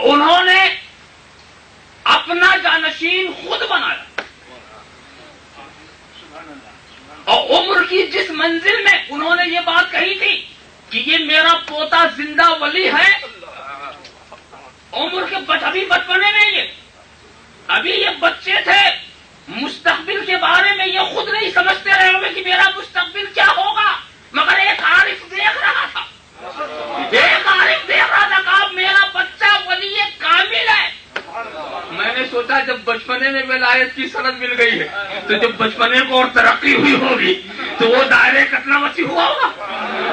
انہوں نے اپنا جانشین خود بنایا اور عمر کی جس منزل میں انہوں نے یہ بات کہی تھی کہ یہ میرا پوتا زندہ ولی ہے، عمر کے ابھی بچپنے میں ابھی یہ بچے تھے، مستقبل کے بارے میں یہ خود نہیں سمجھتے رہے ہوں گے کہ میرا مستقبل کیا ہوگا، مگر ایک عارف دیکھ رہا تھا، ایک عارف دیکھ رہا تھا کہ اب میرا بچہ ولی کامل ہے۔ میں نے سوچا جب بچپنے میں ولایت کی سند مل گئی ہے تو جب بچپنے کو اور ترقی ہوئی ہوگی تو وہ دائرے کتنا وسیع ہوا ہوگا،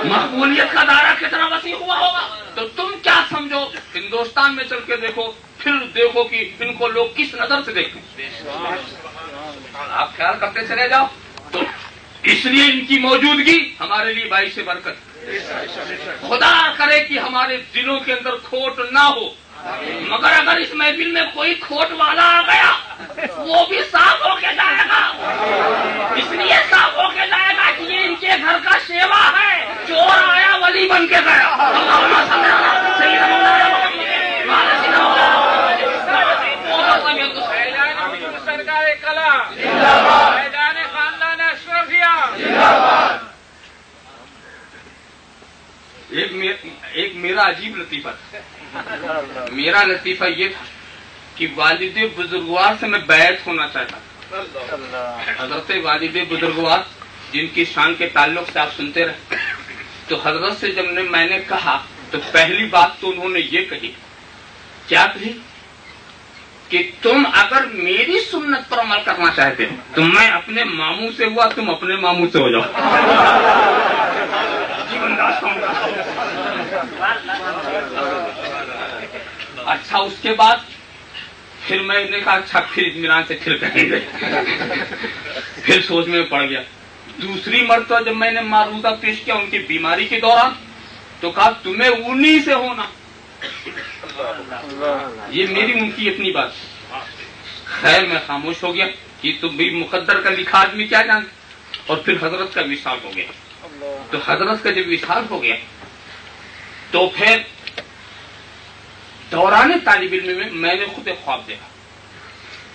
مقبولیت کا دائرہ کتنا وسیع ہوا ہوگا۔ تو تم کیا سمجھو، ہندوستان میں چل کے دیکھو، پھر دیکھو کہ ان کو لوگ کس نظر سے دیکھتے ہیں، آپ خیال کرتے چلے جاؤ۔ تو اس لیے ان کی موجودگی ہمارے لیے باعث برکت، خدا کرے کہ ہمارے دلوں کے اندر کھوٹ نہ ہو، مگر اگر اس محفل میں کوئی کھوٹ والا آ گیا وہ بھی صاف ہو کے جائے گا، اس لیے صاف ہو کے جائے گا کہ یہ ان کے گھر کا سیوا ہے، چور آیا ولی بن کے گیا۔ سرکار کلا میدان خاندان اشرفیہ۔ ایک میرا عجیب لطیفہ تھا، میرا لطیفہ یہ تھا کہ والد بزرگوار سے میں بیعت ہونا چاہتا تھا، حضرت والد بزرگوار جن کی شان کے تعلق سے آپ سنتے رہے، تو حضرت سے جب میں نے کہا تو پہلی بات تو انہوں نے یہ کہی، کیا کہی کہ تم اگر میری سنت پر عمل کرنا چاہتے ہو تو میں اپنے ماموں سے ہوا، تم اپنے ماموں سے ہو جاؤ۔ اچھا اس کے بعد پھر میں نے کہا اچھا پھر اطمینان سے پھر کہیں گے، پھر سوچ میں پڑ گیا۔ دوسری مرتبہ جب میں نے معروضہ پیش کیا ان کی بیماری کے دوران تو کہا تمہیں انہی سے ہونا، یہ میری ان کی اپنی بات۔ خیر میں خاموش ہو گیا کہ تم بھی مقدر کا لکھا آدمی کیا جانتے، اور پھر حضرت کا وصال ہو گیا۔ تو حضرت کا جب وصال ہو گیا تو پھر دوران طالب علم میں میں نے خود ایک خواب دیکھا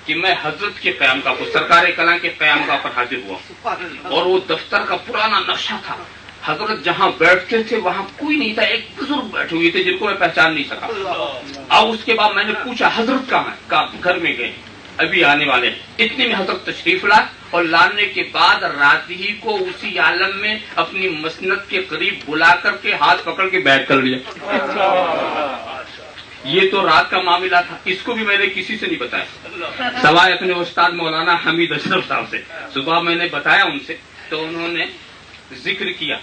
کہ میں حضرت کے قیام کا سرکار کلاں کے قیام کا پر حاضر ہوا، اور وہ دفتر کا پرانا نقشہ تھا، حضرت جہاں بیٹھتے تھے وہاں کوئی نہیں تھا، ایک بزرگ بیٹھے ہوئے تھے جن کو میں پہچان نہیں سکا۔ اب اس کے بعد میں نے پوچھا حضرت کہاں ہے، کہا گھر میں گئے ابھی آنے والے ہیں۔ اتنے میں حضرت تشریف لائے اور لانے کے بعد رات ہی کو اسی عالم میں اپنی مسند کے قریب بلا کر کے ہاتھ پکڑ کے بیعت کر لیا۔ یہ تو رات کا معاملہ تھا، اس کو بھی میں نے کسی سے نہیں بتایا سوائے اپنے استاد مولانا حمید اشرف صاحب سے۔ صبح میں نے بتایا ان سے تو انہوں نے ذکر کیا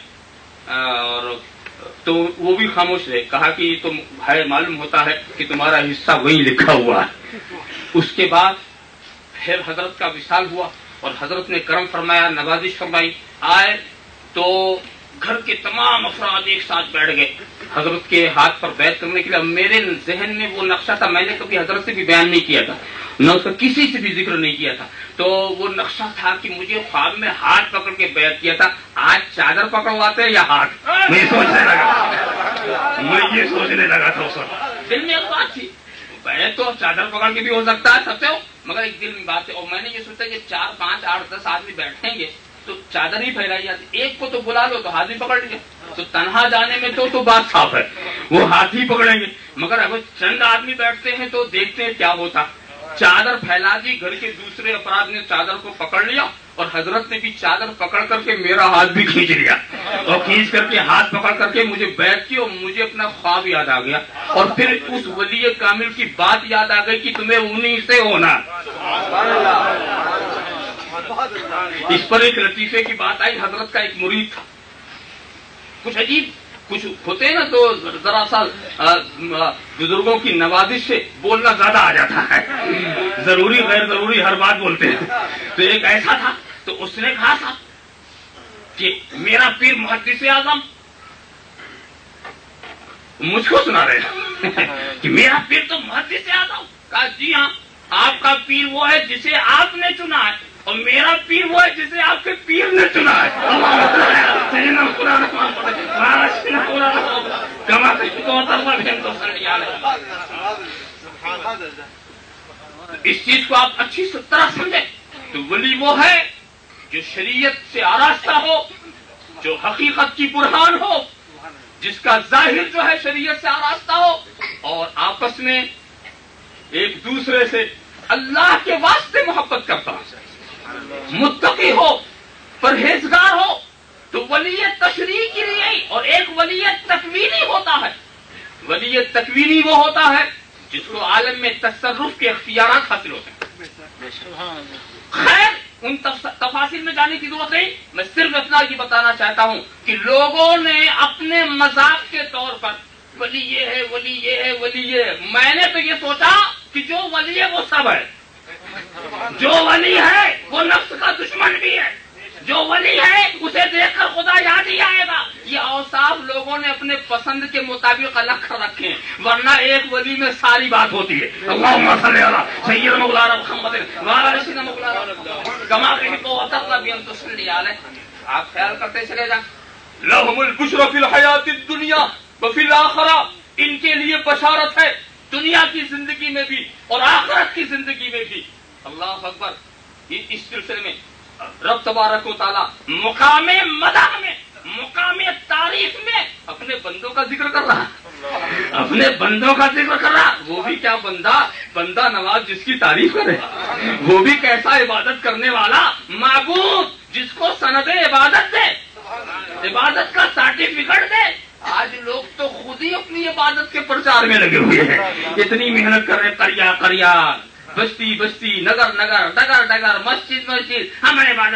اور تو وہ بھی خاموش رہے، کہا کہ یہ تو ہے معلوم ہوتا ہے کہ تمہارا حصہ وہیں لکھا ہوا ہے۔ اس کے بعد پھر حضرت کا وصال ہوا اور حضرت نے کرم فرمایا، نوازش فرمائی، آئے تو گھر کے تمام افراد ایک ساتھ بیٹھ گئے حضرت کے ہاتھ پر بیعت کرنے کے لیے۔ میرے ذہن میں وہ نقشہ تھا، میں نے کبھی حضرت سے بھی بیان نہیں کیا تھا، نہ اس کا کسی سے بھی ذکر نہیں کیا تھا، تو وہ نقشہ تھا کہ مجھے خواب میں ہاتھ پکڑ کے بیعت کیا تھا۔ آج چادر پکڑواتے ہیں یا ہاتھ، میں یہ سوچنے لگا تھا اس وقت دل میں ایک بات تھی، بیعت تو چادر پکڑ کے بھی ہو سکتا ہے سب سے، مگر ایک دل میں بات ہے، اور میں نے یہ سوچا کہ 4 5 8 10 آدمی بیٹھیں گے تو چادر ہی پھیلائی جاتی، ایک کو تو بلا لو تو ہاتھ بھی پکڑ لیا، تو تنہا جانے میں تو بات صاف ہے وہ ہاتھ ہی پکڑیں گے، مگر اگر چند آدمی بیٹھتے ہیں تو دیکھتے ہیں کیا ہوتا۔ چادر پھیلا دی، گھر کے دوسرے افراد نے چادر کو پکڑ لیا اور حضرت نے بھی چادر پکڑ کر کے میرا ہاتھ بھی کھینچ لیا، اور کھینچ کر کے ہاتھ پکڑ کر کے مجھے بیعت کی، اور مجھے اپنا خواب یاد آ گیا، اور پھر اس ولی کامل کی بات یاد آ گئی کہ تمہیں انہی سے ہونا۔ اس پر ایک لطیفے کی بات آئی، حضرت کا ایک مرید تھا، کچھ عجیب کچھ ہوتے ہیں نا تو ذرا سا بزرگوں کی نوازش سے بولنا زیادہ آ جاتا ہے، ضروری غیر ضروری ہر بات بولتے ہیں، تو ایک ایسا تھا تو اس نے کہا تھا کہ میرا پیر محدث اعظم، مجھ کو سنا رہے کہ میرا پیر تو محدث اعظم، کہا جی ہاں آپ کا پیر وہ ہے جسے آپ نے چنا ہے، اور میرا پیر وہ ہے جسے آپ کے پیر نے چنا ہے. اس چیز کو آپ اچھی طرح سمجھیں. تو ولی وہ ہے جو شریعت سے آراستہ ہو، جو حقیقت کی برہان ہو، جس کا ظاہر جو ہے شریعت سے آراستہ ہو، اور آپس میں ایک دوسرے سے اللہ کے واسطے محبت کرتا ہو، متقی ہو، پرہیزگار ہو. تو ولی تشریعی کی لیے، اور ایک ولی تکوینی ہوتا ہے. ولی تکوینی وہ ہوتا ہے جس کو عالم میں تصرف کے اختیارات حاصل ہوتے ہیں. خیر ان تفاصیل میں جانے کی ضرورت نہیں. میں صرف اتنا یہ بتانا چاہتا ہوں کہ لوگوں نے اپنے مذاق کے طور پر ولی یہ ہے، ولی یہ ہے، ولی یہ ہے. میں نے تو یہ سوچا کہ جو ولی ہے وہ سب ہے. جو ولی ہے وہ نفس کا دشمن بھی ہے. جو ولی ہے اسے دیکھ کر خدا یاد ہی آئے گا. یہ اوصاف لوگوں نے اپنے پسند کے مطابق الگ کر رکھے ہیں، ورنہ ایک ولی میں ساری بات ہوتی ہے. اللہم صلی علی سیدنا مولانا محمد وعلی سیدنا مولانا کما تحب وترضى بان تصلي علیہ. آپ خیال کرتے چلے جائیں. لہم البشر فی الحیات الدنیا وفی الآخرہ. ان کے لیے بشارت ہے دنیا کی زندگی میں بھی اور آخرت کی زندگی میں بھی. اللہ اکبر. اس سلسلے میں رب تبارک و تعالیٰ مقام مدح میں، مقام تعریف میں اپنے بندوں کا ذکر کر رہا ہے. اپنے بندوں کا ذکر کر رہا. وہ بھی کیا بندہ نواز جس کی تعریف کرے. وہ بھی کیسا عبادت کرنے والا معبود جس کو سند عبادت دے، عبادت کا سرٹیفکیٹ دے. آج لوگ تو خود ہی اپنی عبادت کے پرچار میں لگے ہوئے ہیں. اتنی محنت کر رہے، قریا قریا، بستی بستی، نگر نگر، ڈگر ڈگر، مسجد مسجد. ہمیں عبادت